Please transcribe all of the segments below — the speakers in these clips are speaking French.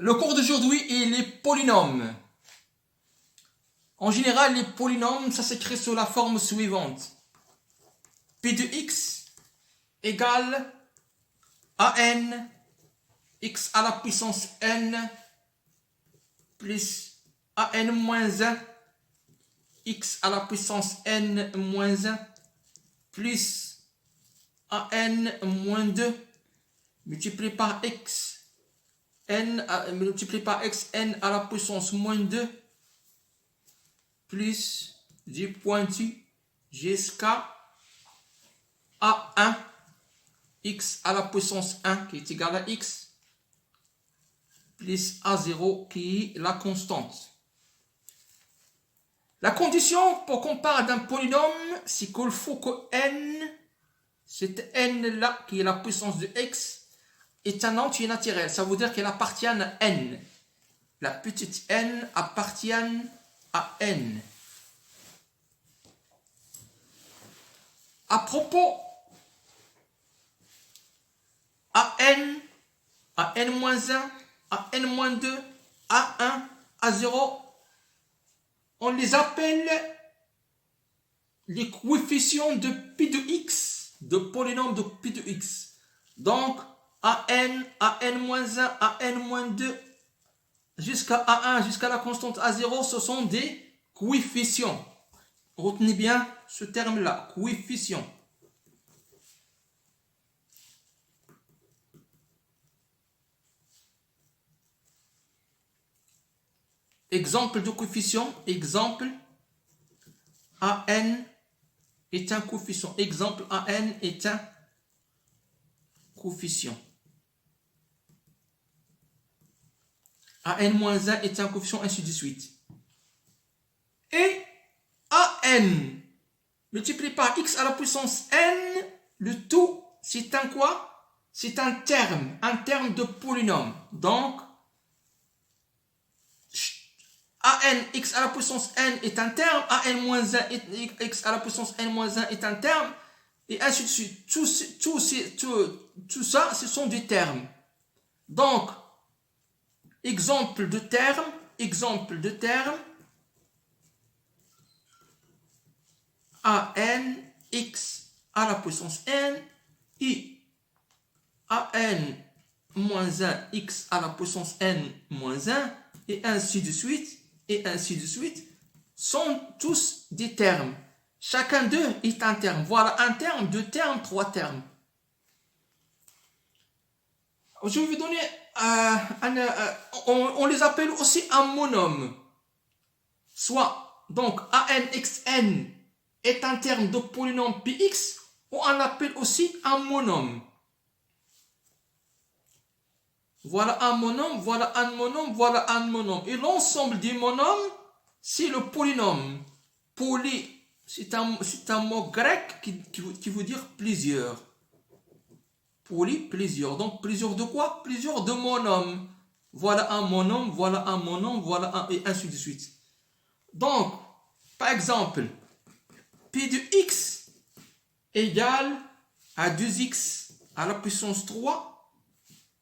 Le cours d'aujourd'hui est les polynômes. En général, les polynômes, ça s'écrit sous la forme suivante. P de x égale an x à la puissance n plus an moins 1 x à la puissance n moins 1 plus an moins 2 multiplié par x n à la puissance moins 2 plus du pointu jusqu'à a1 x à la puissance 1 qui est égal à x plus a0 qui est la constante. La condition pour qu'on parle d'un polynôme, c'est qu'il faut que n, cette n là qui est la puissance de x, est un entier naturel. Ça veut dire qu'elle appartient à n. La petite n appartient à n. À propos, à n-1, à n-2, à 1, à 0, on les appelle les coefficients de pi de x, de polynôme de pi de x. Donc, à n-1, à n-2, jusqu'à a1, jusqu'à la constante a0, ce sont des coefficients. Retenez bien ce terme-là, coefficient. Exemple de coefficient, exemple, an est un coefficient. Exemple, an est un coefficient. an-1 est un coefficient, ainsi de suite. Et an multiplié par x à la puissance n, le tout, c'est un quoi? C'est un terme de polynôme. Donc, an x à la puissance n est un terme, an-1 x à la puissance n-1 est un terme, et ainsi de suite. Tout ça, ce sont des termes. Donc, exemple de terme, an x à la puissance n et an-1 x à la puissance n-1 et ainsi de suite, sont tous des termes. Chacun d'eux est un terme. Voilà un terme, deux termes, trois termes. Je vais vous donner on les appelle aussi un monome. Soit, donc, an-xn est un terme de polynôme px, ou on l'appelle aussi un monome. Voilà un monome, voilà un monome, voilà un monome. Et l'ensemble des monômes, c'est le polynôme. Poly, c'est un mot grec qui veut dire plusieurs. Poly, plusieurs. Donc, plusieurs de quoi? Plusieurs de monômes. Voilà un monôme, voilà un monôme, voilà un, et ainsi de suite. Donc, par exemple, P de x égale à 2x à la puissance 3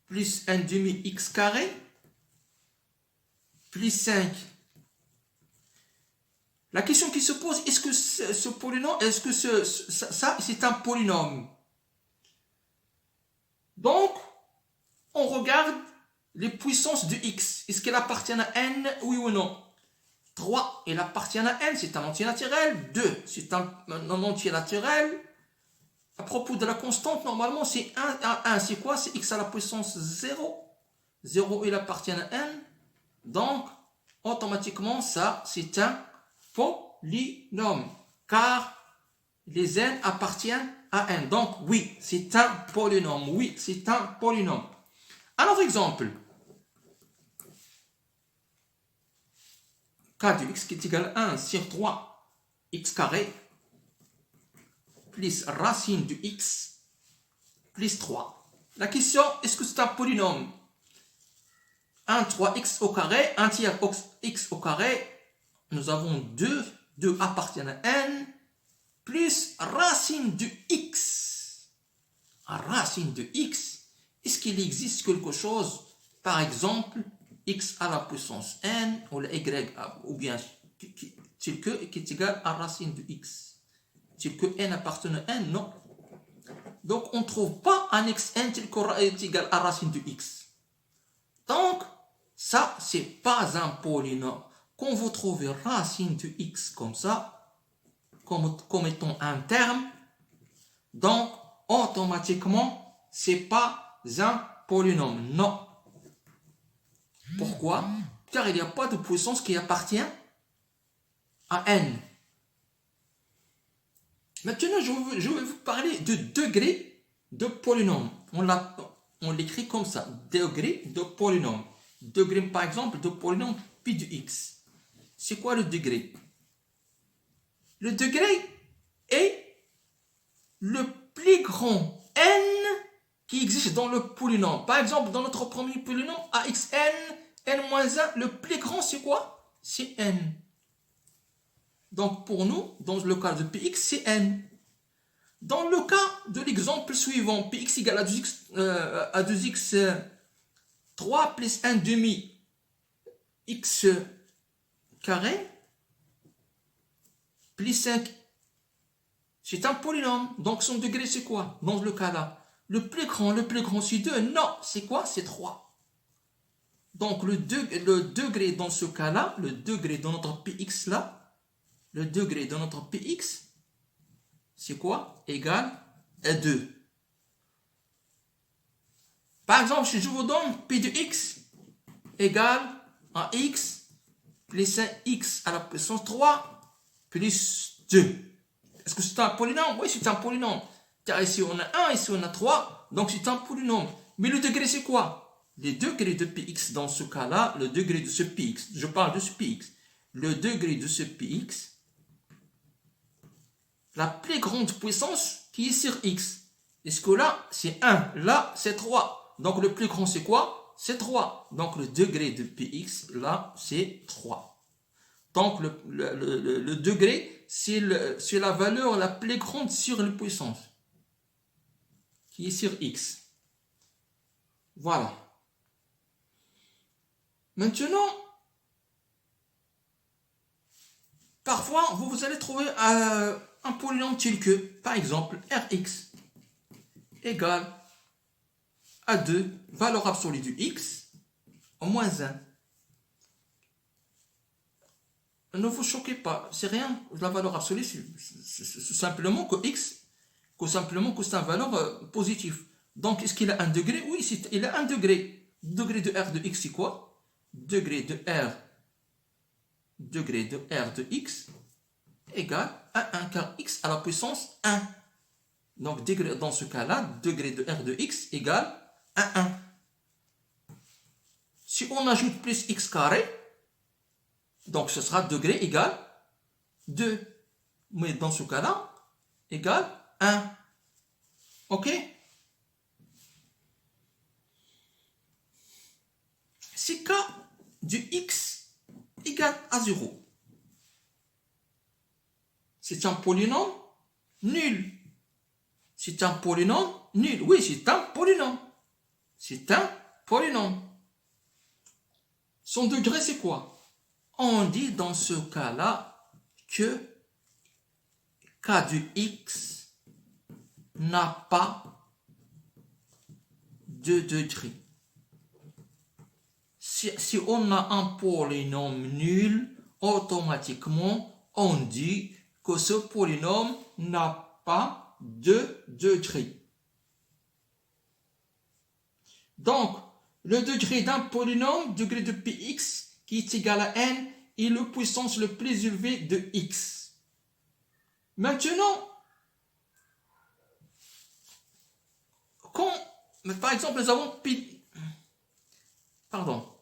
plus 1 demi x carré plus 5. La question qui se pose, est-ce que ce polynôme, est-ce que ça c'est un polynôme? Donc, on regarde les puissances de x. Est-ce qu'elle appartient à n, oui ou non? 3, elle appartient à n, c'est un entier naturel. 2, c'est un entier naturel. À propos de la constante, normalement, c'est 1 à 1. C'est quoi? C'est x à la puissance 0. 0, il appartient à n. Donc, automatiquement, ça, c'est un polynôme. Car les n appartiennent à n. Donc, oui, c'est un polynôme. Oui, c'est un polynôme. Un autre exemple. K de x qui est égal à 1 sur 3 x carré plus racine de x plus 3. La question, est-ce que c'est un polynôme? 1, 3x au carré, 1 tiers x au carré, nous avons 2 appartiennent à n, plus racine de x. Racine de x, est-ce qu'il existe quelque chose, par exemple, x à la puissance n, ou le y, ou bien tel que qui est égal à racine de x. Tel que n appartient à n, non. Donc, on ne trouve pas un xn tel que est égal à racine de x. Donc, ça, c'est pas un polynôme. Quand vous trouvez racine de x comme ça, comme étant un terme, donc, automatiquement, c'est pas un polynôme. Non. Pourquoi? Car il n'y a pas de puissance qui appartient à n. Maintenant, je vais vous parler de degré de polynôme. On l'écrit comme ça, degré de polynôme. Degré, par exemple, de polynôme pi de x. C'est quoi le degré? Le degré est le plus grand n qui existe dans le polynôme. Par exemple, dans notre premier polynôme, axn, n-1, le plus grand, c'est quoi? C'est n. Donc, pour nous, dans le cas de px, c'est n. Dans le cas de l'exemple suivant, px égale à 2x 3 plus 1 demi x carré plus 5, c'est un polynôme. Donc, son degré, c'est quoi? Dans le cas-là, le plus grand, c'est 2. Non, c'est quoi? C'est 3. Donc, le degré dans ce cas-là, le degré de notre px là, le degré de notre px, c'est quoi? Égal à 2. Par exemple, si je vous donne p de x égale à x plus 1x à la puissance 3 plus 2. Est-ce que c'est un polynôme? Oui, c'est un polynôme. Car ici on a 1, ici on a 3, donc c'est un polynôme. Mais le degré, c'est quoi? Le degré de px dans ce cas-là, le degré de ce px, je parle de ce px, le degré de ce px, la plus grande puissance qui est sur x. Est-ce que là, c'est 1, là, c'est 3. Donc le plus grand, c'est quoi? C'est 3. Donc le degré de px, là, c'est 3. Donc le degré, c'est la valeur la plus grande sur la puissance, qui est sur x. Voilà. Maintenant, parfois, vous allez trouver un polynôme tel que, par exemple, Rx égale à 2, valeur absolue du x, au moins 1. Ne vous choquez pas, c'est rien, la valeur absolue, c'est simplement que x, que simplement que c'est une valeur positive. Donc, est-ce qu'il a un degré? Oui, il a un degré. Degré de r de x, c'est quoi? Degré de r de x égale à 1, car x à la puissance 1. Donc, degré, dans ce cas-là, degré de r de x égale à 1. Si on ajoute plus x carré, donc ce sera degré égale 2. Mais dans ce cas-là, égale 1. Ok? Si k du x égale à 0, c'est un polynôme nul. C'est un polynôme nul. Oui, c'est un polynôme. C'est un polynôme. Son degré, c'est quoi? On dit dans ce cas-là que k du x n'a pas de degré. Si on a un polynôme nul, automatiquement, on dit que ce polynôme n'a pas de degré. Donc, le degré d'un polynôme, degré de px, qui est égal à n, est le puissance le plus élevé de x. Maintenant, quand, par exemple, nous avons pi... Pardon.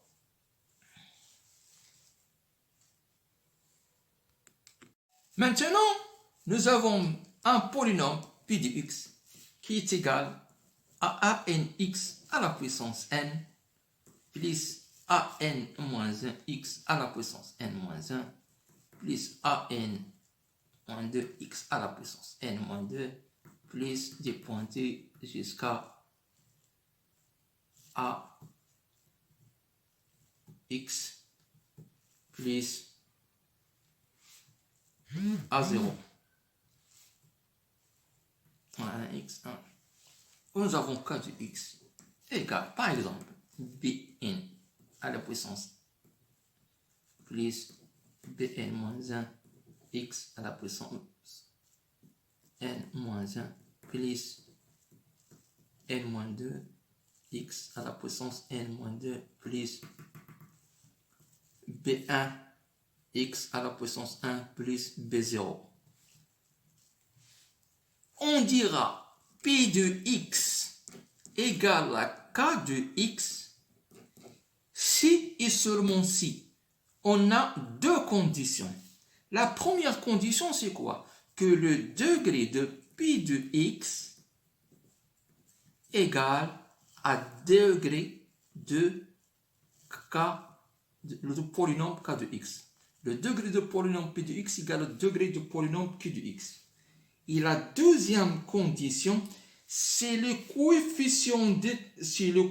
Maintenant, nous avons un polynôme pi de x qui est égal à anx à la puissance n plus an moins 1x à la puissance n moins 1 plus an moins 2x à la puissance n moins 2 plus dépointé jusqu'à a x plus a0. Voilà, x1. Nous avons k de x égale, par exemple, bn à la puissance plus bn moins 1 x à la puissance n moins 1 plus n moins 2 x à la puissance n moins 2 plus b1 x à la puissance 1 plus b0. On dira P de x égale à K de x si et seulement si on a deux conditions. La première condition, c'est quoi? Que le degré de P de x égale à degré de K, le polynôme K de x. Le degré de polynôme P de x égale au degré de polynôme Q de x. Et la deuxième condition, c'est le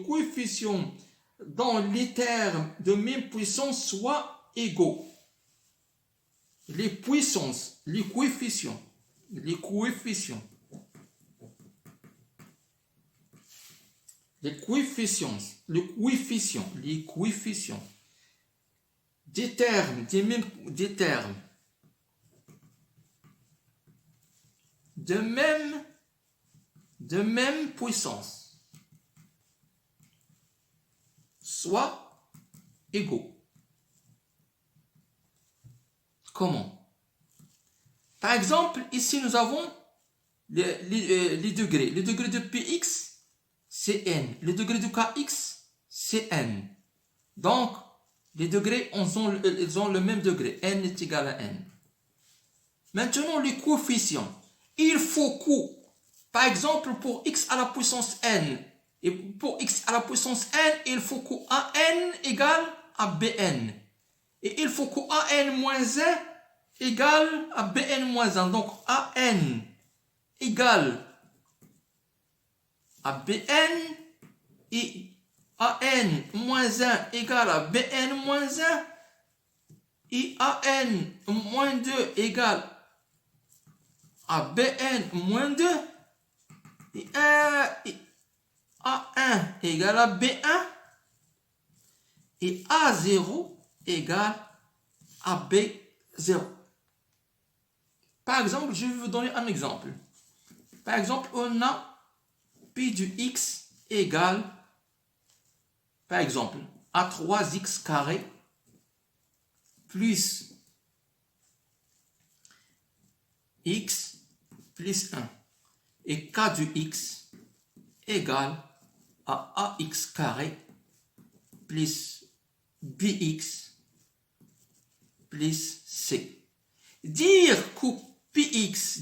coefficient dans les termes de même puissance soient égaux. Les puissances, les coefficients des termes, de même puissance soit égaux. Comment? Par exemple, ici nous avons les degrés. Le degré de Px, c'est n. Le degré de Kx, c'est n. Donc, les degrés, ils ont le même degré. N est égal à n. Maintenant, les coefficients. Il faut que, par exemple, pour x à la puissance n, et pour x à la puissance n, il faut que an égale à bn. Et il faut que an moins 1 égale à bn moins 1. Donc, an égale à bn et an moins 1 égale à bn moins 1 et an moins 2 égale à bn moins 2 et a1 égale à b1 et a0 égale à b0. Par exemple, je vais vous donner un exemple. Par exemple, on a P de x égale, par exemple, à 3x carré plus x plus 1. Et k de x égale à ax carré plus bx plus c. Dire que px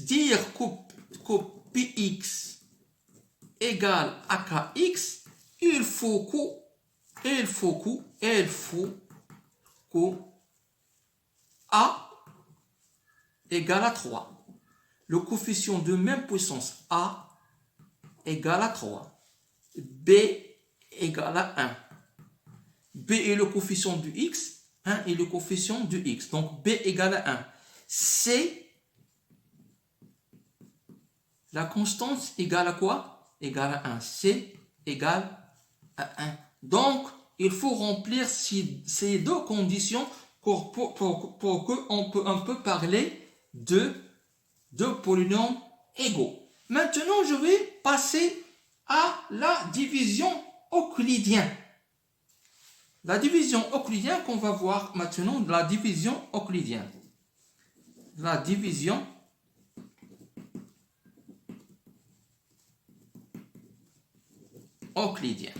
égale à kx, il faut que a égale à 3. Le coefficient de même puissance a égale à 3. B égale à 1. B est le coefficient du x, 1 est le coefficient du x. Donc B égale à 1. C, la constante égale à quoi? Égale à 1. C égale à 1. Donc, il faut remplir ces deux conditions pour qu'on peut parler de polynômes égaux. Maintenant, je vais passer à la division euclidienne. La division euclidienne qu'on va voir maintenant, la division euclidienne. La division euclidienne.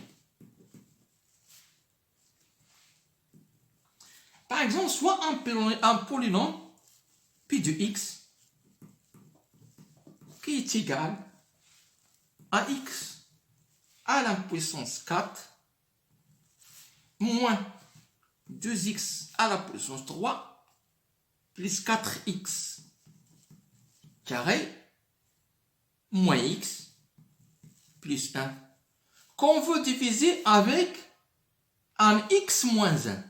Par exemple, soit un polynôme P de x qui est égal à x à la puissance 4 moins 2x à la puissance 3 plus 4x carré moins x plus 1 qu'on veut diviser avec un x moins 1.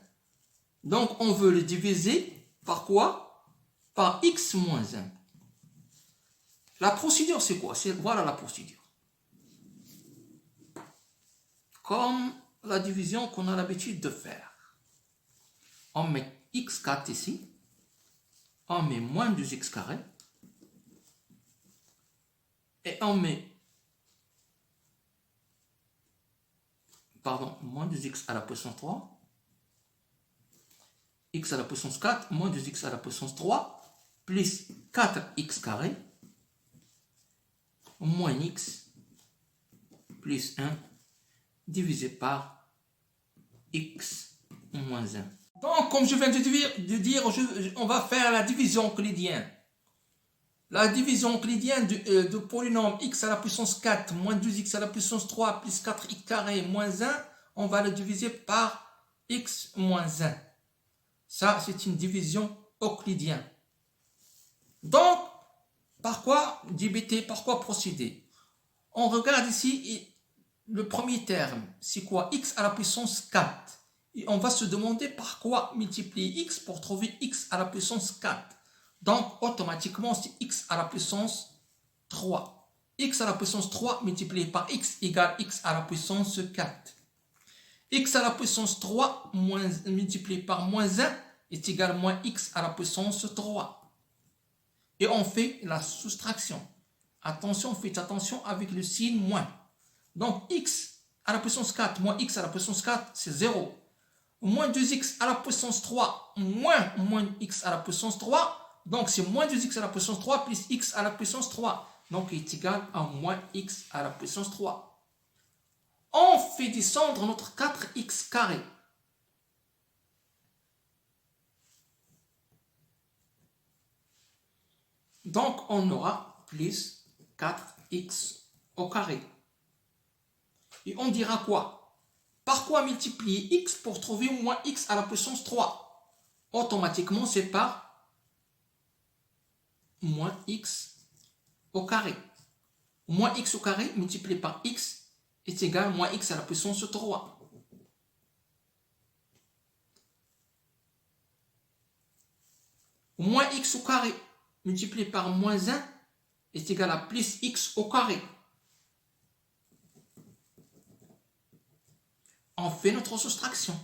Donc, on veut le diviser par quoi? Par x moins 1. La procédure, c'est quoi? Voilà la procédure. Comme la division qu'on a l'habitude de faire. On met x4 ici. On met moins 2x carré. Et on met moins 2x à la puissance 3, x à la puissance 4, moins 2x à la puissance 3, plus 4x carré, moins x, plus 1, divisé par x moins 1. Donc, comme je viens de dire, on va faire la division euclidienne. La division euclidienne de polynôme x à la puissance 4 moins 2x à la puissance 3 plus 4x carré moins 1, on va le diviser par x moins 1. Ça, c'est une division euclidienne. Donc, par quoi diviser, par quoi procéder? On regarde ici le premier terme, c'est quoi? X à la puissance 4. Et on va se demander par quoi multiplier x pour trouver x à la puissance 4. Donc, automatiquement, c'est x à la puissance 3. X à la puissance 3 multiplié par x égale x à la puissance 4. X à la puissance 3 multiplié par moins 1 est égal à moins x à la puissance 3. Et on fait la soustraction. Attention, faites attention avec le signe moins. Donc, x à la puissance 4 moins x à la puissance 4, c'est 0. Moins 2x à la puissance 3 moins x à la puissance 3. Donc, c'est moins 2x à la puissance 3 plus x à la puissance 3. Donc, il est égal à moins x à la puissance 3. On fait descendre notre 4x carré. Donc, on aura plus 4x au carré. Et on dira quoi? Par quoi multiplier x pour trouver moins x à la puissance 3? Automatiquement, c'est par moins x au carré. Moins x au carré multiplié par x est égal à moins x à la puissance 3. Moins x au carré multiplié par moins 1 est égal à plus x au carré. On fait notre soustraction.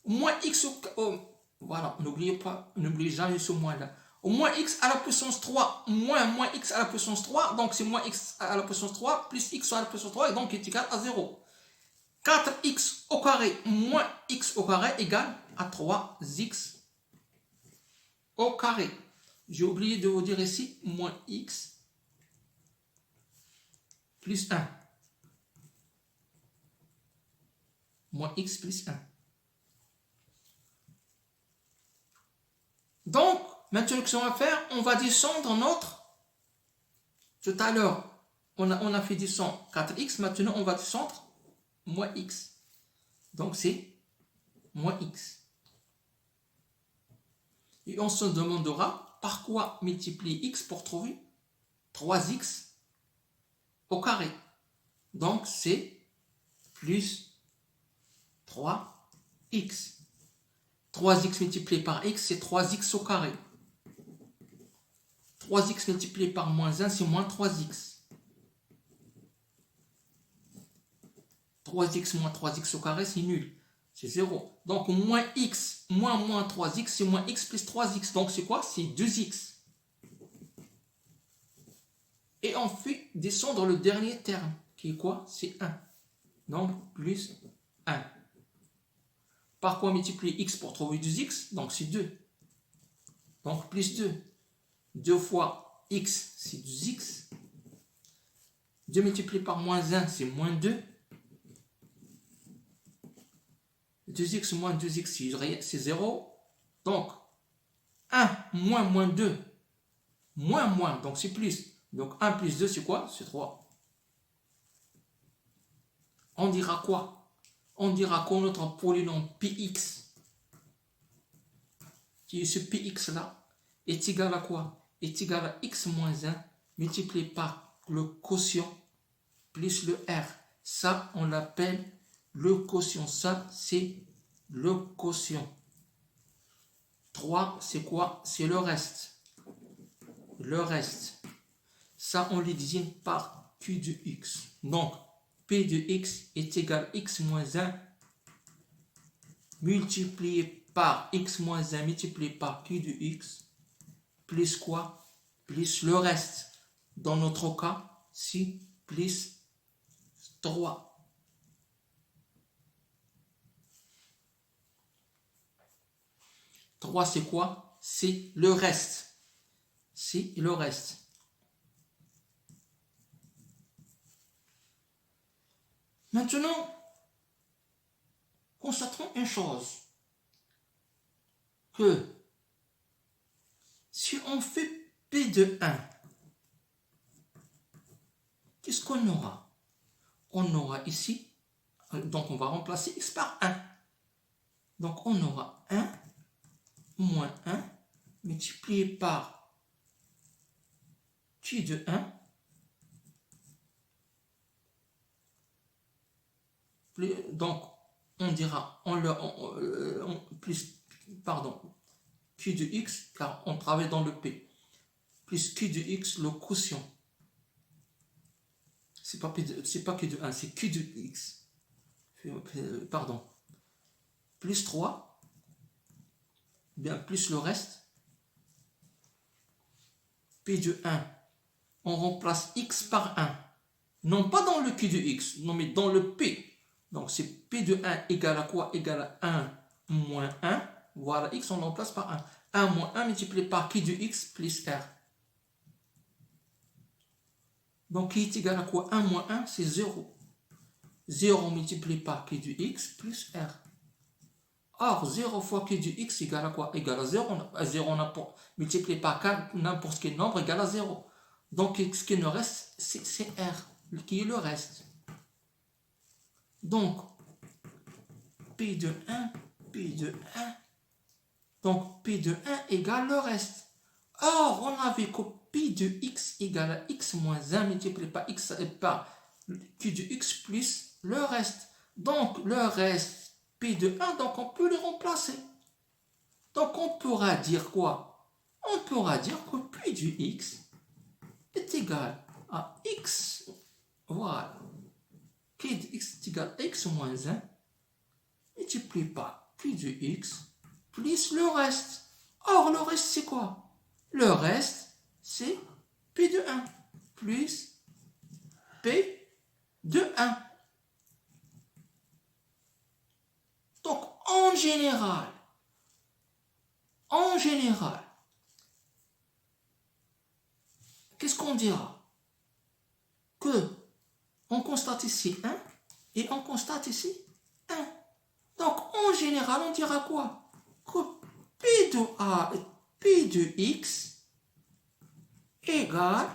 Moins x au... voilà, n'oubliez jamais ce moins là. Au moins x à la puissance 3 moins x à la puissance 3, donc c'est moins x à la puissance 3 plus x à la puissance 3, et donc est égal à 0. 4x au carré moins x au carré égale à 3x au carré. J'ai oublié de vous dire ici, moins x plus 1. Moins x plus 1. Donc, maintenant, ce qu'on va faire, on va descendre notre... Tout à l'heure, on a fait descendre 4x. Maintenant, on va descendre moins x. Donc, c'est moins x. Et on se demandera par quoi multiplier x pour trouver 3x au carré. Donc, c'est plus 3x. 3x multiplié par x, c'est 3x au carré. 3x multiplié par moins 1, c'est moins 3x. 3x moins 3x au carré, c'est nul. C'est 0. Donc, moins x moins 3x, c'est moins x plus 3x. Donc, c'est quoi? C'est 2x. Et on fait descendre le dernier terme, qui est quoi? C'est 1. Donc, plus 1. Par quoi multiplier x pour trouver 2x? Donc, c'est 2. Donc, plus 2. 2 fois x, c'est 2x. 2 multiplié par moins 1, c'est moins 2. 2x moins 2x, c'est 0. Donc, 1 moins 2, moins, donc c'est plus. Donc, 1 plus 2, c'est quoi? C'est 3. On dira quoi? On dira que notre polynôme px, qui est ce px là, est égal à quoi? Est égal à x moins 1 multiplié par le quotient plus le r. Ça, on l'appelle le quotient. Ça, c'est le quotient. 3, c'est quoi? C'est le reste. Le reste. Ça, on le désigne par Q de X. Donc, P de X est égal à X moins 1 multiplié par X moins 1 multiplié par Q de X plus quoi? Plus le reste. Dans notre cas, si plus 3. 3, c'est quoi? C'est le reste. C'est le reste. Maintenant, constatons une chose. Que si on fait P de 1, qu'est-ce qu'on aura? On aura ici, donc on va remplacer X par 1. Donc on aura 1 moins 1 multiplié par Q de 1 donc on dira plus Q de X car on travaille dans le P plus Q de X le quotient c'est pas Q de 1 c'est Q de X pardon plus 3 bien plus le reste P de 1 on remplace X par 1 non pas dans le Q de X non mais dans le P. Donc, c'est P de 1 égale à quoi? Égale à 1 moins 1. Voilà, X, on le remplace par 1. 1 moins 1 multiplié par Q de X plus R. Donc, qui est égal à quoi? 1 moins 1, c'est 0. 0 multiplié par Q de X plus R. Or, 0 fois Q de X égale à quoi? Égale à 0. 0 multiplié par n'importe quel nombre égale à 0. Donc, ce qui nous reste, c'est R, qui est le reste. Donc, P de 1, P de 1. Donc, P de 1 égale le reste. Or, on avait que P de X égale à X moins 1 multiplié par X par Q de X plus le reste. Donc, le reste, P de 1, donc on peut le remplacer. Donc, on pourra dire quoi? On pourra dire que P de X est égal à X. Voilà. P de X est égal à X moins 1 multiplié par Q de X plus le reste. Or, le reste, c'est quoi? Le reste, c'est P de 1 plus P de 1. Donc, en général, qu'est-ce qu'on dira? Que on constate ici 1 et on constate ici 1. Donc, en général, on dira quoi? Que P de X égale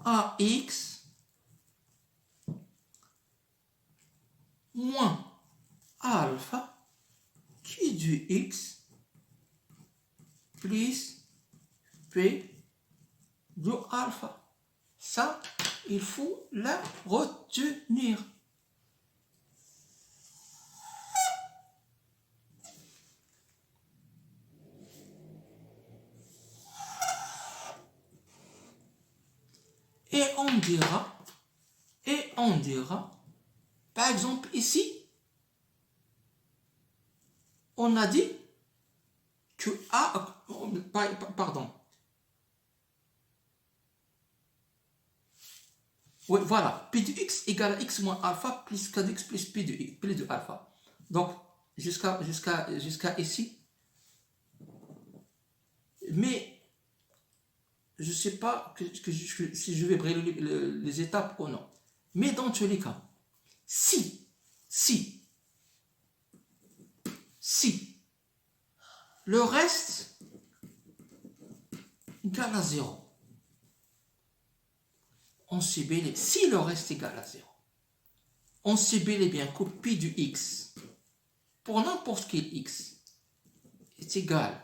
à X moins alpha Q de X plus P de alpha. Ça, il faut la retenir. Et on dira, par exemple ici, on a dit que A, pardon. Oui, voilà, P de X égale à X moins alpha plus K de X plus P de alpha. Donc, jusqu'à ici. Mais, je ne sais pas si je vais brûler les étapes ou non. Mais dans tous les cas, si le reste égale à 0, on sait bel et si le reste égale à 0, on sait bel et bien que P de X, pour n'importe quel X, est égal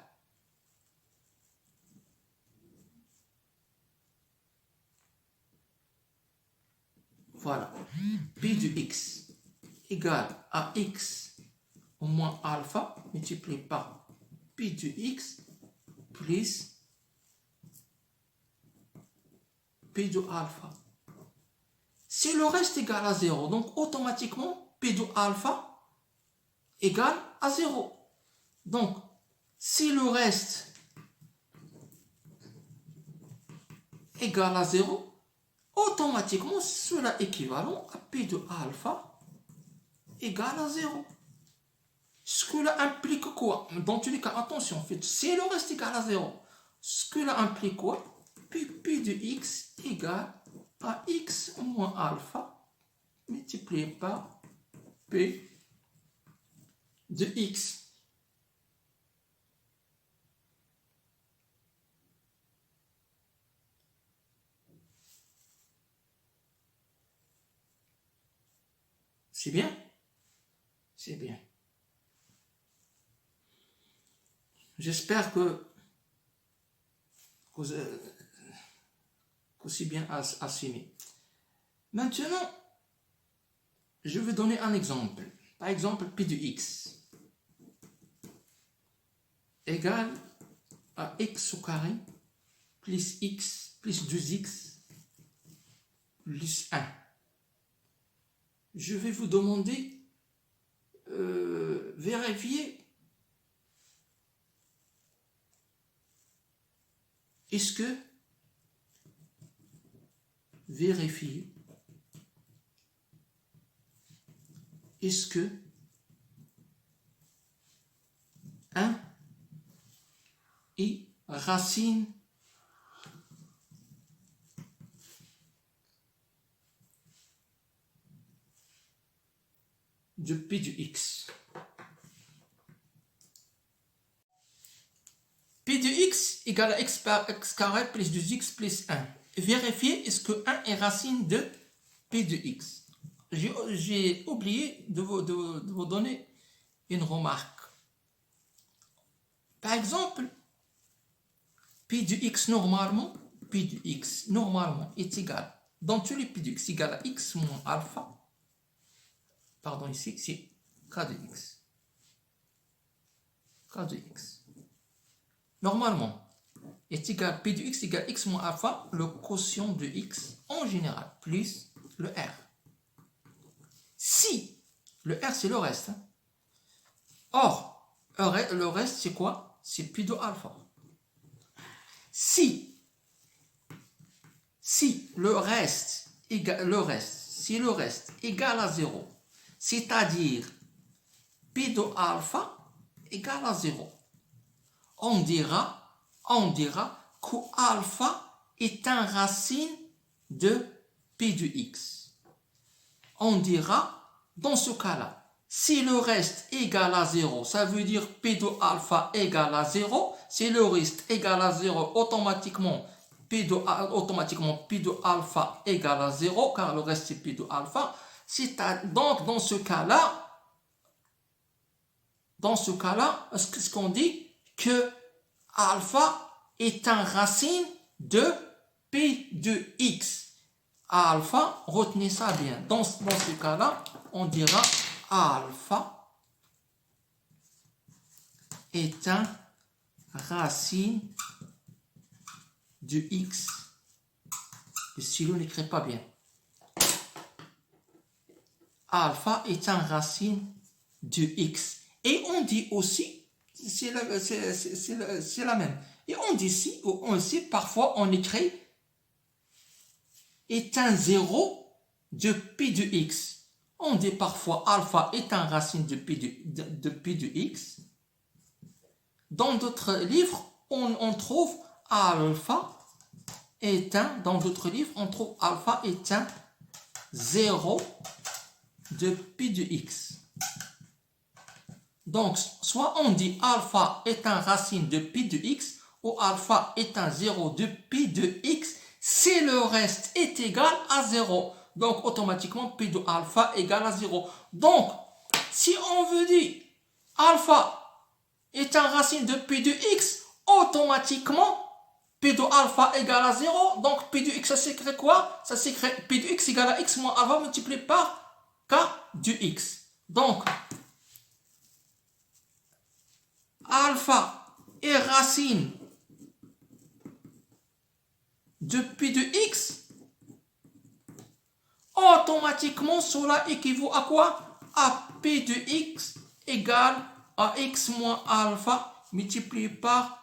voilà, P de X égale à X au moins alpha multiplié par P de x plus P de alpha. Si le reste égale à 0, donc automatiquement P de alpha égale à 0. Donc, si le reste égale à 0, automatiquement cela est équivalent à P de alpha égale à 0. Cela implique quoi? Dans tous les cas, attention, en fait, si le reste égale à 0, cela implique quoi? P de x égale à x moins alpha multiplié par P de x. C'est bien? C'est bien. J'espère que c'est bien assimilé. Maintenant, je vais donner un exemple. Par exemple, P de x égale à x au carré plus x plus 2x plus 1. Je vais vous demander vérifier est-ce que est-ce que 1 est racine de P de x. P de x égale à x par x carré plus 2x plus 1. Vérifiez est-ce que 1 est racine de P de x. J'ai oublié de vous donner une remarque. Par exemple, P de x normalement est égal, dans tous les P de x égale à x moins alpha. Pardon, ici, c'est k de x. K de x. Normalement, est égal, P de x égale x moins alpha, le quotient de x en général, plus le r. Si, le r c'est le reste. Hein. Or, le reste c'est quoi? C'est P de alpha. Si le reste égale à 0, c'est-à-dire P de alpha égale à 0, on dira que alpha est un racine de P de x. On dira, dans ce cas-là, si le reste égale à 0, ça veut dire P de alpha égale à 0. Si le reste égale à 0, automatiquement P de alpha égale à 0, car le reste c'est P de alpha. Donc, dans ce cas-là, ce qu'on dit que alpha est un racine de P de x. Alpha, retenez ça bien. Dans ce cas-là, on dira alpha est un racine de x. Le stylo n'écrit pas bien. Alpha est un racine de x. Et on dit aussi, c'est la même. Et on dit aussi, parfois on écrit est un 0 de P de x. On dit parfois alpha est un racine de P de x. Dans d'autres livres, on trouve alpha est un, dans d'autres livres, on trouve alpha est un 0 de P de x. Donc, soit on dit alpha est un racine de P de x, ou alpha est un 0 de P de x, si le reste est égal à 0. Donc, automatiquement, P de alpha égale à 0. Donc, si on veut dire alpha est un racine de P de x, automatiquement, P de alpha égale à 0. Donc, P de x, ça s'écrit quoi? Ça s'écrit P de x égale à x moins alpha multiplié par K de x. Donc, alpha est racine de P de X, automatiquement cela équivaut à quoi? À P de X égale à X moins alpha multiplié par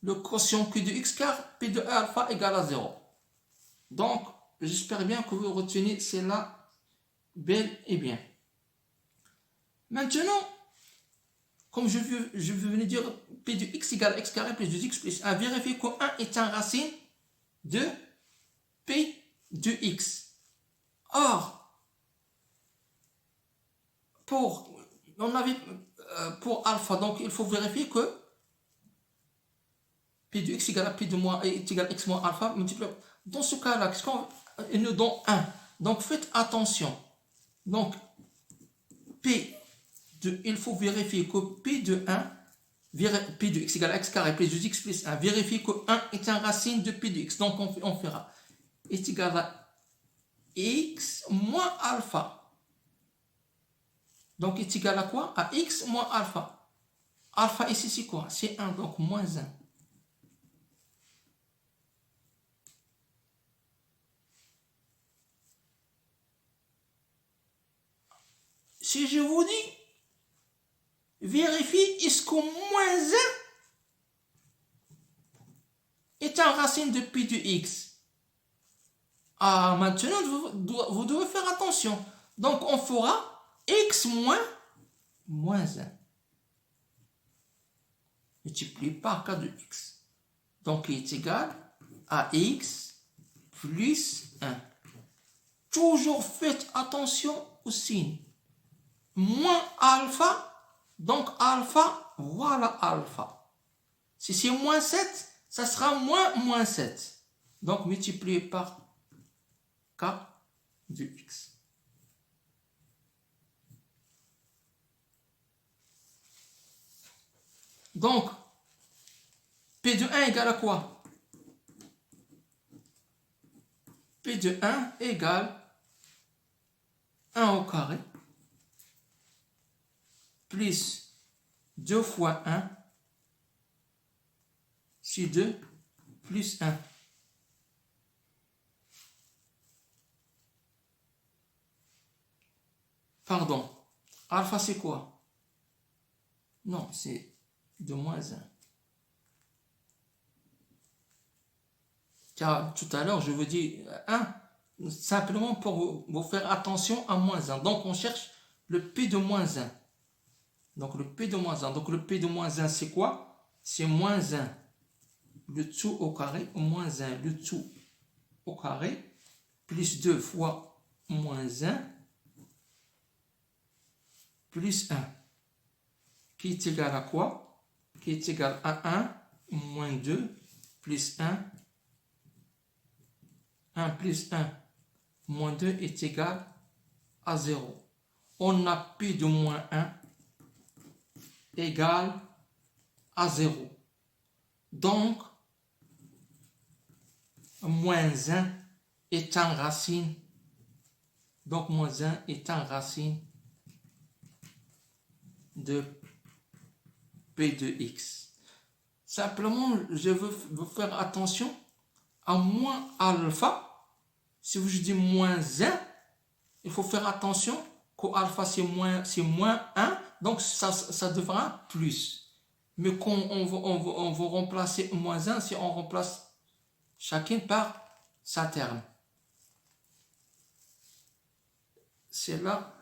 le quotient Q de X, car P de alpha égale à 0. Donc, j'espère bien que vous retenez cela bel et bien. Maintenant, comme je venais de dire, P de X égale X carré plus 2X plus 1. Vérifiez que 1 est une racine de P de X. Or, pour alpha, donc il faut vérifier que P de X égale à P de moins est égal à X moins alpha multiplié. Dans ce cas-là, il nous donne 1. Donc faites attention. Donc, il faut vérifier que P de 1, P de X égale à X carré plus 2X plus 1. Vérifier que 1 est une racine de P de X. Donc on fera est égal à X moins alpha. Donc est égal à quoi? À X moins alpha. Alpha ici c'est quoi? C'est 1, donc moins 1. Si je vous dis, vérifiez est-ce que moins 1 est une racine de P de X. Ah, maintenant, vous devez faire attention. Donc, on fera X moins 1. Multiplié par K de X. Donc, il est égal à X plus 1. Toujours faites attention au signe. Moins alpha, donc alpha, voilà alpha. Si c'est moins 7, ça sera moins 7. Donc multiplié par K de X. Donc, P de 1 égale à quoi? P de 1 égale 1 au carré plus 2 fois 1 sur 2 plus 1. Pardon, alpha c'est quoi? Non, c'est de moins 1. Car tout à l'heure, je vous dis 1, simplement pour vous faire attention à moins 1. Donc on cherche le P de moins 1. Donc le P de moins 1. Donc le P de moins 1, c'est quoi? C'est moins 1, le tout au carré, moins 1, le tout au carré, plus 2 fois moins 1, plus 1, qui est égal à quoi? Qui est égal à 1, moins 2, plus 1, 1 plus 1, moins 2 est égal à 0. On a P de moins 1 égale à 0. Donc, moins 1 est en racine. Donc, moins 1 est en racine de P de X. Simplement, je veux vous faire attention à moins alpha. Si je dis moins 1, il faut faire attention que alpha c'est moins 1, donc ça devra plus. Mais quand on va remplacer moins 1, si on remplace chacun par sa terme. C'est là,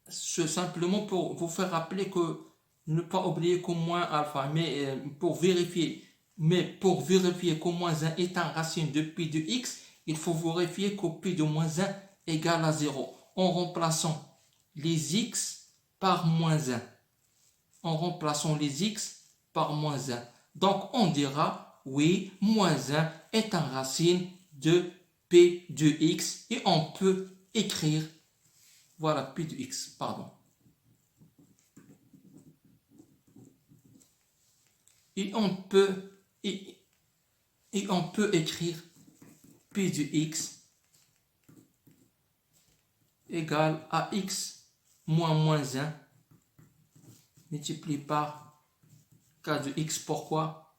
c'est simplement pour vous faire rappeler que ne pas oublier qu'au moins alpha, mais pour vérifier qu'au moins 1 est en racine de P de X, il faut vérifier que P de moins 1 égale à 0 en remplaçant les X par moins 1. En remplaçant les X par moins 1. Donc on dira, oui, moins 1 est en racine de P de X et on peut écrire, voilà, P de X, pardon. Et on peut écrire P de X égale à X moins 1 multiplié par k de x. Pourquoi?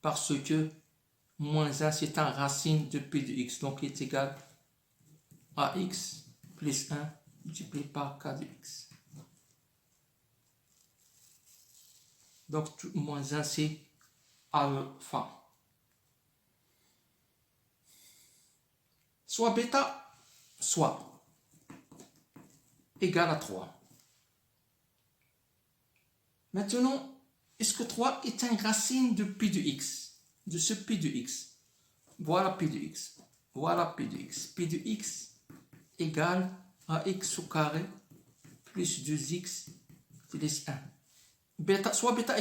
Parce que moins 1, c'est un racine de p de x. Donc, il est égal à x plus 1 multiplié par k de x. Donc, moins 1, c'est alpha. Soit bêta, soit égal à 3. Maintenant, est-ce que 3 est une racine de pi de x? De ce pi de x. Voilà pi de x. Voilà pi de x. Pi de x égale à x au carré plus 2x plus 1. Bêta, soit bêta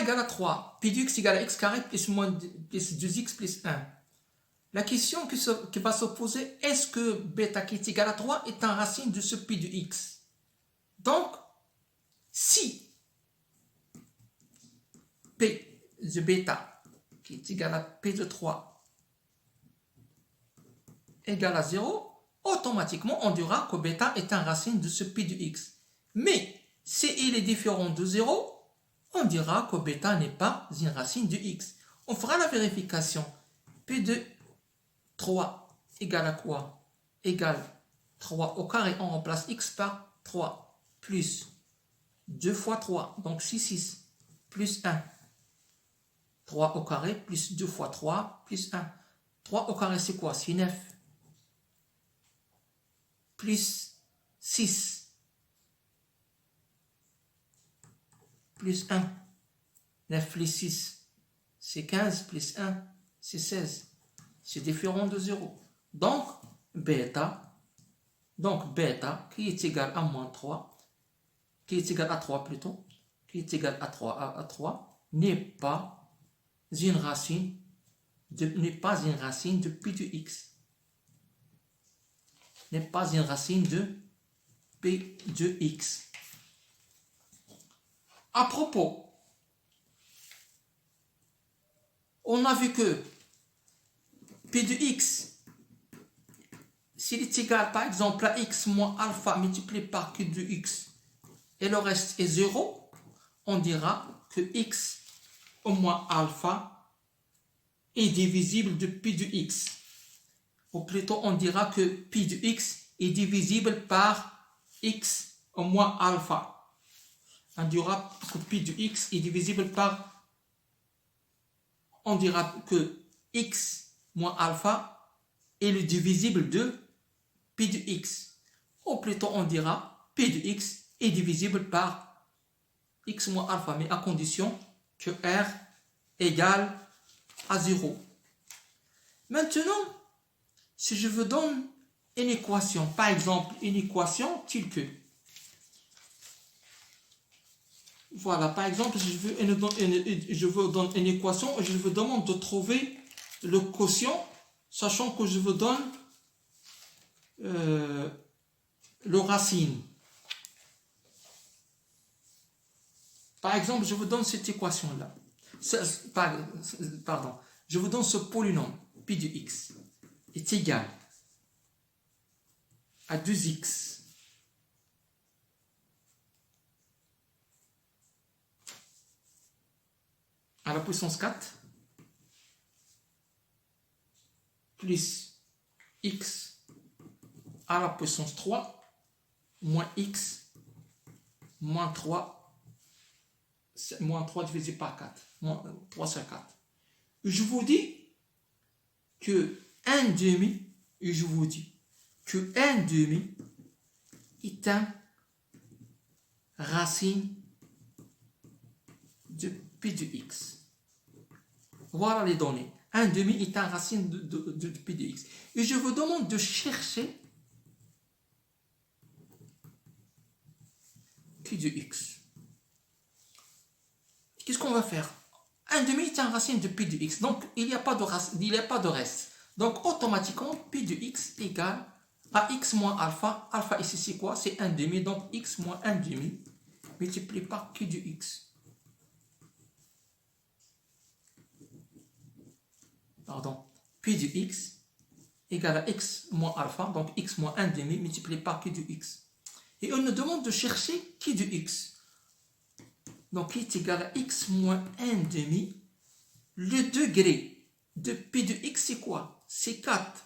égale à 3. Pi de x égale à x carré plus 2x plus 1. La question qui va se poser, est-ce que bêta qui est égal à 3 est une racine de ce pi de x? Donc, si p de bêta qui est égal à p de 3 égale à 0, automatiquement on dira que bêta est une racine de ce pi de x. Mais si il est différent de 0, on dira que bêta n'est pas une racine de x. On fera la vérification. P de 3 égale à quoi? Égale 3 au carré, on remplace x par 3, plus 2 fois 3, donc 6, plus 1. 3 au carré, plus 2 fois 3, plus 1. 3 au carré, c'est quoi? C'est 9. Plus 6. Plus 1. 9 plus 6, c'est 15, plus 1, c'est 16. C'est différent de 0. Donc, bêta, qui est égal à moins 3, qui est égal à 3 plutôt, qui est égal à 3, n'est pas une racine de pi de x. N'est pas une racine de p de x. À propos, on a vu que p de x, s'il est égal par exemple à x moins alpha multiplié par q de x et le reste est 0, on dira que x au moins alpha est divisible de pi de x. Ou plutôt on dira que pi de x est divisible par x au moins alpha. On dira que pi de x est divisible par... On dira que x moins alpha est le divisible de pi de x. Ou plutôt on dira pi de x est divisible par x moins alpha, mais à condition que r égale à 0. Maintenant, si je vous donne une équation, par exemple une équation telle que... Voilà, par exemple, je vous donne une équation et je vous demande de trouver le quotient, sachant que je vous donne le racine. Par exemple, je vous donne cette équation-là. Pardon, je vous donne ce polynôme, pi de x est égal à 2x à la puissance 4 plus x à la puissance 3 moins x moins 3 divisé par 4, moins 3 sur 4. Je vous dis que 1 demi, et je vous dis que 1 demi est un racine de pi de x. Voilà les données. 1 demi est un racine de pi de x. Et je vous demande de chercher pi de x. Qu'est-ce qu'on va faire? 1 demi est un racine de pi de x. Donc, il n'y a pas de reste. Donc, automatiquement, pi de x égale à x moins alpha. Alpha ici, c'est quoi? C'est 1 demi. Donc, x moins 1 demi multiplié par q de x. Pardon. Pi de x égale à x moins alpha. Donc, x moins 1 demi multiplié par q de x. Et on nous demande de chercher q de x. Donc, qui est égal à x moins 1 demi. Le degré de P de x, c'est quoi? C'est 4.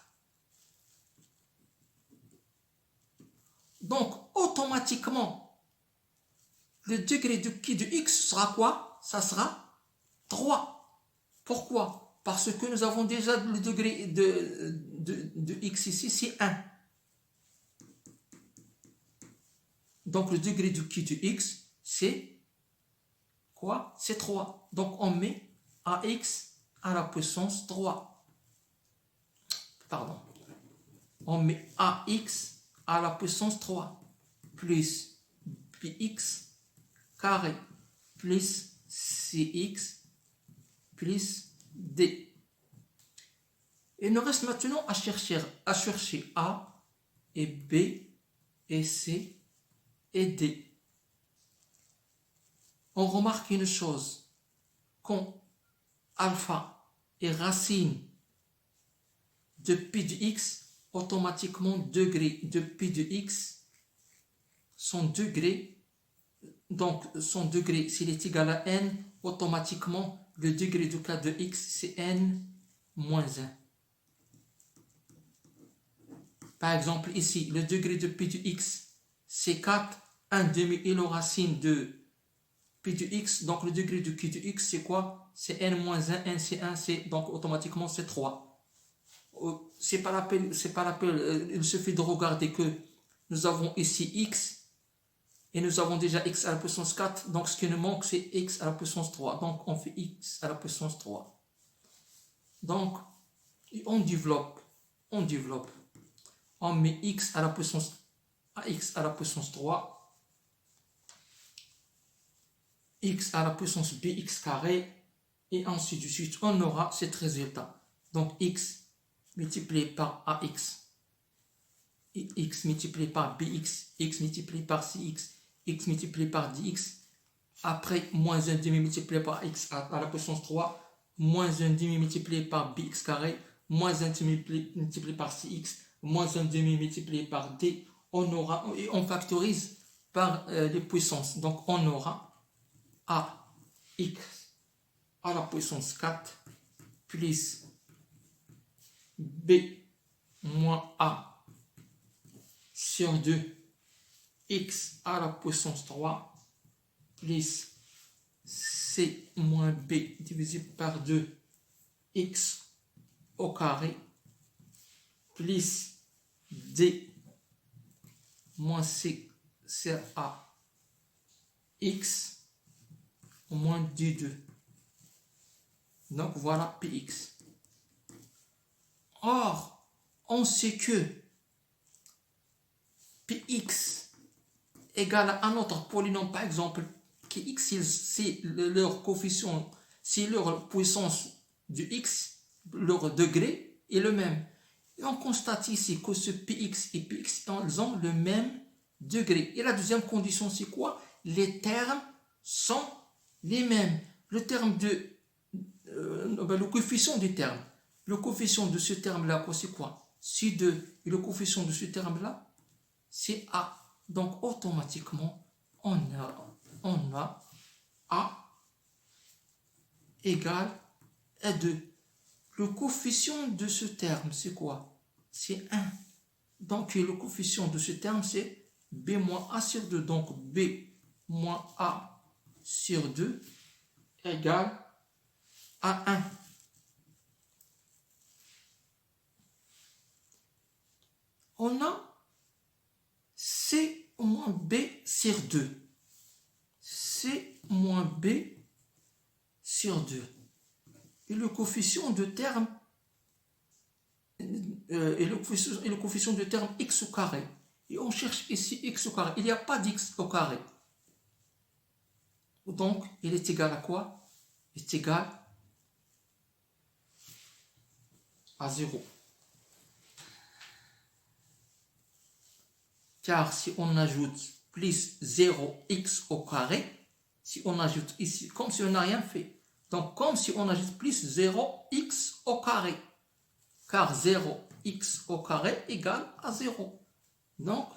Donc, automatiquement, le degré de P de x sera quoi? Ça sera 3. Pourquoi? Parce que nous avons déjà le degré de x ici, c'est 1. Donc, le degré de Q de x, c'est quoi? C'est 3. Donc, on met ax à la puissance 3. Pardon. On met ax à la puissance 3 plus bx carré plus cx plus d. Et il nous reste maintenant à chercher a et b et c et d. On remarque une chose, quand alpha est racine de P de x, automatiquement degré de P de x, son degré, donc son degré, s'il est égal à n, automatiquement le degré de k de x, c'est n moins 1. Par exemple, ici, le degré de P de x, c'est 4, 1 demi et la racine de P de x, donc le degré de Q de x, c'est quoi? C'est n moins 1, n c'est 1, donc automatiquement c'est 3. C'est pas la peine, il suffit de regarder que nous avons ici x, et nous avons déjà x à la puissance 4, donc ce qui nous manque c'est x à la puissance 3, donc on fait x à la puissance 3. Donc, on développe, on met x à la puissance 3, x à la puissance bx carré, et ainsi de suite, on aura cet résultat. Donc x multiplié par ax, et x multiplié par bx, x multiplié par cx, x multiplié par dx, après moins 1 demi multiplié par x à la puissance 3, moins 1 demi multiplié par bx carré, moins 1 demi multiplié par cx, moins 1 demi multiplié par d, on aura, et on factorise par les puissances. Donc on aura ax à la puissance 4 plus b moins a sur 2 x à la puissance 3 plus c moins b divisé par 2 x au carré plus d moins c c'est a x moins d2. Donc voilà px. Or, on sait que px égale à un autre polynôme, par exemple, que x, c'est leur coefficient, c'est leur puissance de x, leur degré est le même. Et on constate ici que ce px et px, ils ont le même degré. Et la deuxième condition, c'est quoi? Les termes sont les mêmes. Le terme de le coefficient du terme. Le coefficient de ce terme-là, c'est quoi? C'est 2. Et le coefficient de ce terme-là, c'est a. Donc, automatiquement, on a a égale à 2. Le coefficient de ce terme, c'est quoi? C'est 1. Donc, le coefficient de ce terme, c'est b moins a sur 2. Donc, b moins a sur 2 égale à 1. On a c moins b sur 2. C moins b sur 2. Et le coefficient de terme le coefficient de terme x au carré. Et on cherche ici x au carré. Il n'y a pas d'x au carré. Donc, il est égal à quoi? Il est égal à 0. Car si on ajoute plus 0x au carré, si on ajoute ici, comme si on n'a rien fait. Donc, comme si on ajoute plus 0x au carré. Car 0x au carré égale à 0. Donc,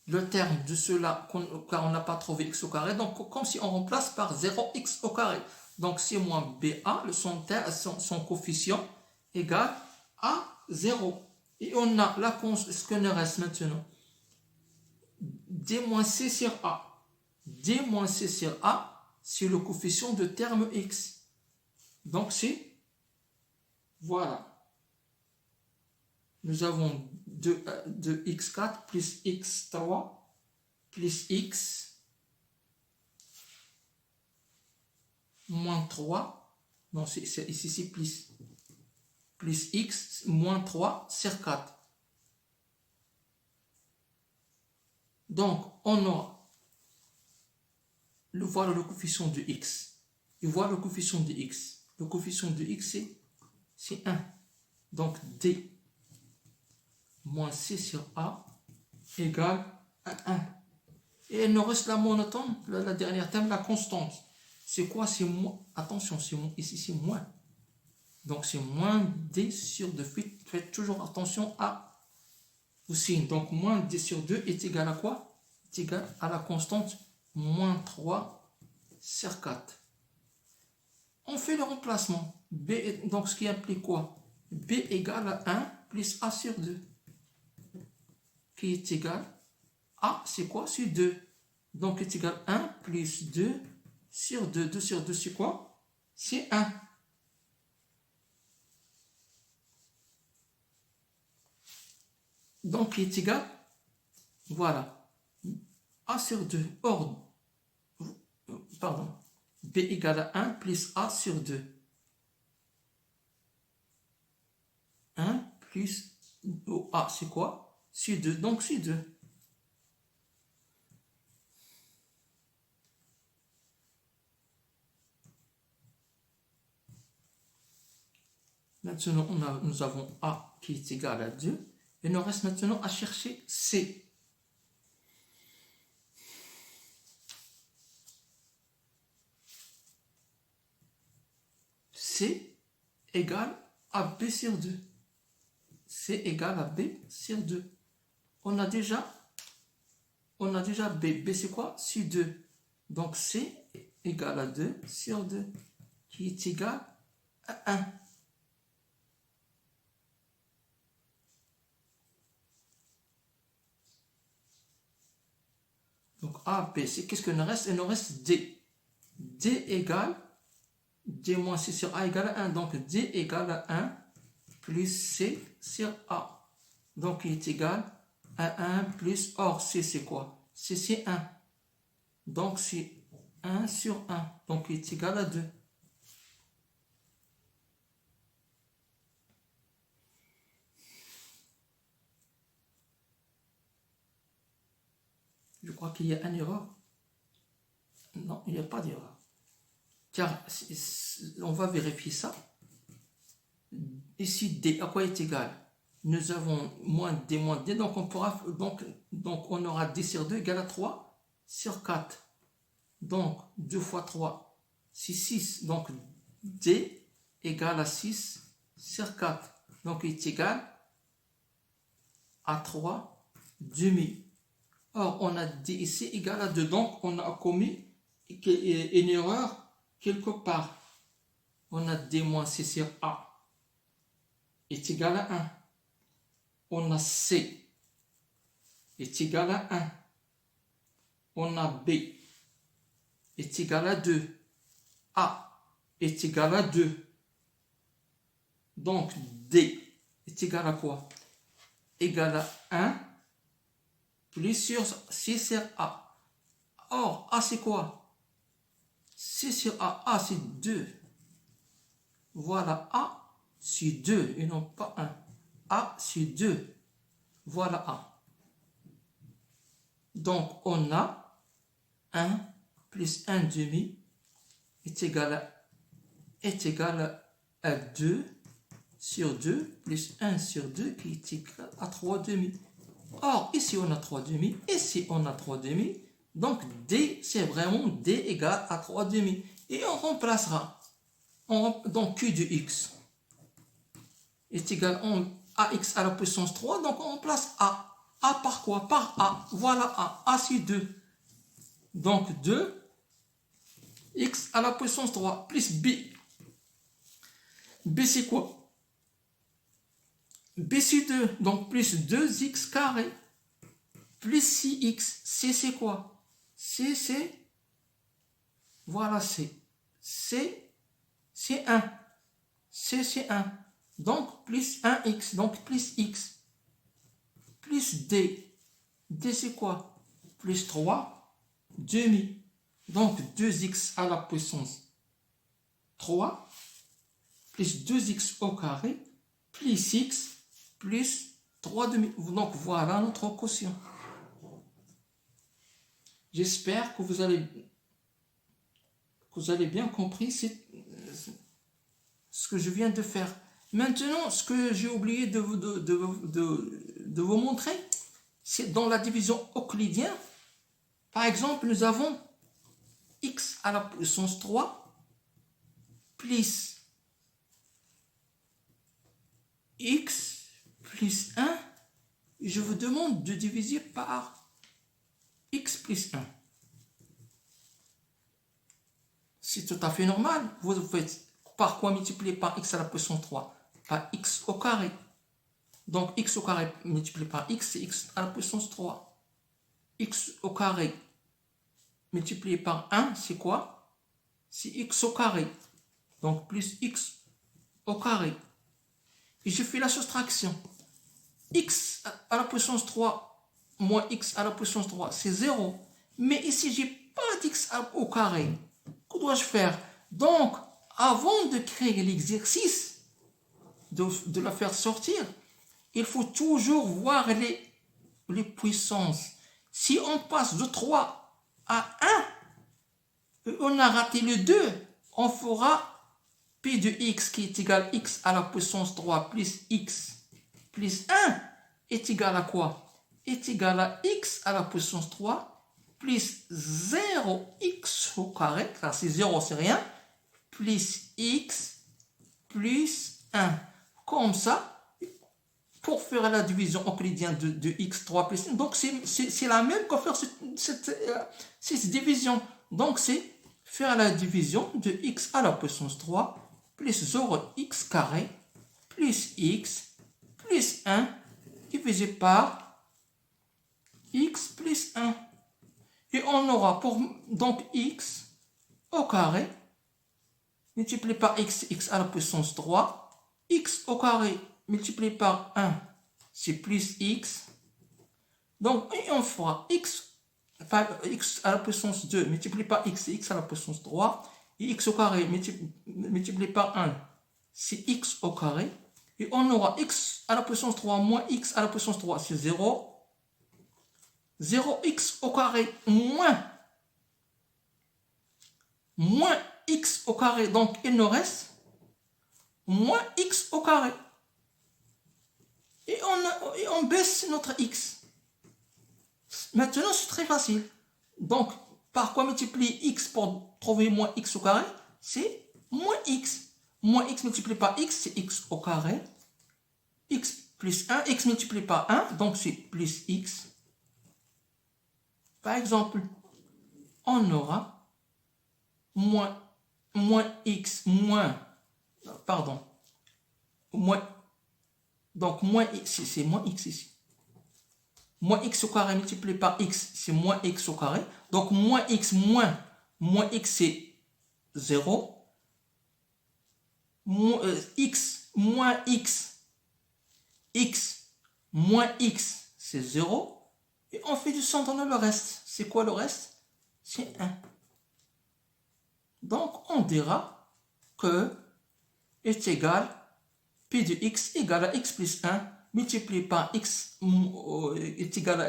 le terme de cela, car on n'a pas trouvé x au carré, donc comme si on remplace par 0x au carré. Donc c'est moins BA, son coefficient égal à 0. Et on a ce que nous reste maintenant. D moins C sur A. D moins C sur A, c'est le coefficient de terme x. Donc c'est, voilà. Nous avons 2x4 plus x3 plus x moins 3. Non, ici c'est plus x moins 3 sur 4. Donc, on a voilà le coefficient de x. Et voilà le coefficient de x. Le coefficient de x, c'est 1. Donc, d moins c sur a égale à 1. Et il nous reste la monotone, la dernière terme, la constante. C'est quoi? C'est moins. Attention, ici c'est moins. Donc c'est moins d sur 2. Faites toujours attention à au signe. Donc moins d sur 2 est égal à quoi? Est égal à la constante moins 3 sur 4. On fait le remplacement. B, donc ce qui implique quoi? B égale à 1 plus a sur 2. Qui est égal à, c'est quoi? C'est 2. Donc est égal à 1 plus 2 sur 2. 2 sur 2, c'est quoi? C'est 1. Donc, il est égal, voilà, A sur 2. Or, pardon, B égale à 1 plus A sur 2. 1 plus A, c'est quoi? C'est 2. Donc, c'est 2. Maintenant, nous avons A qui est égal à 2. Et il nous reste maintenant à chercher C. C égale à B sur 2. C égale à B sur 2. On a déjà B. B c'est quoi? C'est 2. Donc C égale à 2 sur 2. Qui est égal à 1. Donc A, B, c'est qu'est-ce qu'il nous reste? Il nous reste D. D égale, D moins C sur A égale à 1. Donc D égale à 1 plus C sur A. Donc il est égal à 1 plus, or C c'est quoi? C c'est 1. Donc c'est 1 sur 1. Donc il est égal à 2. Je crois qu'il y a une erreur. Non, il n'y a pas d'erreur. Car on va vérifier ça. Ici, D, à quoi est égal? Nous avons moins D, donc on pourra, donc on aura D sur 2 égale à 3 sur 4. Donc 2 fois 3, c'est 6. Donc D égale à 6 sur 4. Donc il est égal à 3 demi. Or, on a D ici égal à 2. Donc on a commis une erreur quelque part. On a D moins C sur A est égal à 1. On a C est égal à 1. On a B est égal à 2. A est égal à 2. Donc D est égal à quoi? Égal à 1 plus sur C sur A. Or, A c'est quoi? C sur A. A c'est 2. Voilà, A c'est 2 et non pas 1. A c'est 2. Voilà A. Donc, on a 1 plus 1 demi est égal à 2 sur 2 plus 1 sur 2 qui est égal à 3 demi. Or, ici on a 3 demi, ici on a 3 demi. Donc, D, c'est vraiment D égale à 3 demi. Et on remplacera. Donc, Q de X est égal à AX à la puissance 3. Donc, on remplace A. A par quoi? Par A. Voilà A. A, c'est 2. Donc 2, x à la puissance 3, plus B. B, c'est quoi? B, c'est 2. Donc plus 2x carré. Plus 6x. C, c'est quoi? C, c'est... Voilà, C. C, c'est 1. C, c'est 1. Donc plus 1x. Donc plus x. Plus D. D, c'est quoi? Plus 3 demi. Donc 2x à la puissance 3 plus 2x au carré plus x plus 3 demi. Donc voilà notre quotient. J'espère que vous avez bien compris ce que je viens de faire. Maintenant, ce que j'ai oublié de vous montrer, c'est dans la division euclidienne. Par exemple, nous avons x à la puissance 3 plus x plus 1. Et je vous demande de diviser par x plus 1. C'est tout à fait normal. Vous faites par quoi multiplier par x à la puissance 3? Par x au carré. Donc x au carré multiplié par x, c'est x à la puissance 3. X au carré multiplié par 1, c'est quoi? C'est x au carré. Donc plus x au carré. Et je fais la soustraction. X à la puissance 3 moins x à la puissance 3, c'est 0. Mais ici, j'ai pas d'x au carré. Que dois-je faire? Donc, avant de créer l'exercice, de la faire sortir, il faut toujours voir les puissances. Si on passe de 3 à 1, on a raté le 2, on fera P de x qui est égal à x à la puissance 3 plus x plus 1 est égal à quoi? Est égal à x à la puissance 3 plus 0x au carré, car c'est 0, c'est rien, plus x plus 1. Comme ça, pour faire la division euclidienne de x3 plus 1, donc c'est la même que faire cette division. Donc c'est faire la division de x à la puissance 3 plus 0x carré plus x plus 1 divisé par x plus 1. Et on aura pour donc x au carré multiplié par x, x à la puissance 3, x au carré multiplié par 1, c'est plus x. Donc, et on fera x à la puissance 2 multiplié par x, c'est x à la puissance 3. Et x au carré multiplié par 1, c'est x au carré. Et on aura x à la puissance 3 moins x à la puissance 3, c'est 0. 0x au carré moins x au carré. Donc, il nous reste moins x au carré. Et on baisse notre x. Maintenant, c'est très facile. Donc, par quoi multiplier x pour trouver moins x au carré? C'est moins x. Moins x multiplié par x, c'est x au carré. X plus 1, x multiplié par 1, donc c'est plus x. Par exemple, on aura moins x, donc moins x, c'est moins x ici. Moins x au carré multiplié par x, c'est moins x au carré. Donc moins x c'est 0. X moins x moins x, c'est 0. Et on fait du centre dans le reste. C'est quoi le reste? C'est 1. Donc on dira que est égal P de x égale à x plus 1 multiplié par x est égal à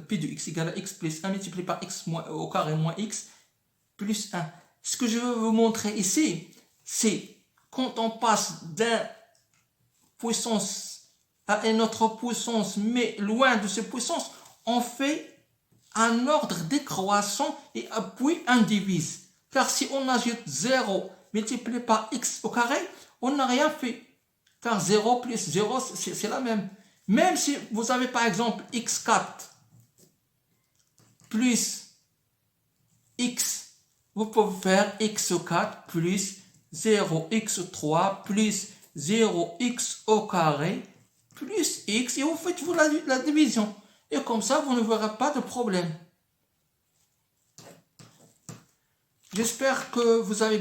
P de x égale à x plus 1 multiplié par x au carré moins x plus 1. Ce que je veux vous montrer ici, c'est quand on passe d'une puissance à une autre puissance, mais loin de cette puissance, on fait un ordre décroissant et puis on divise. Car si on ajoute 0 multiplié par x au carré, on n'a rien fait. Car 0 plus 0, c'est la même. Même si vous avez par exemple x4 plus x, vous pouvez faire x4 plus 0x3 plus 0x au carré plus x et vous faites la division. Et comme ça, vous ne verrez pas de problème. J'espère que vous avez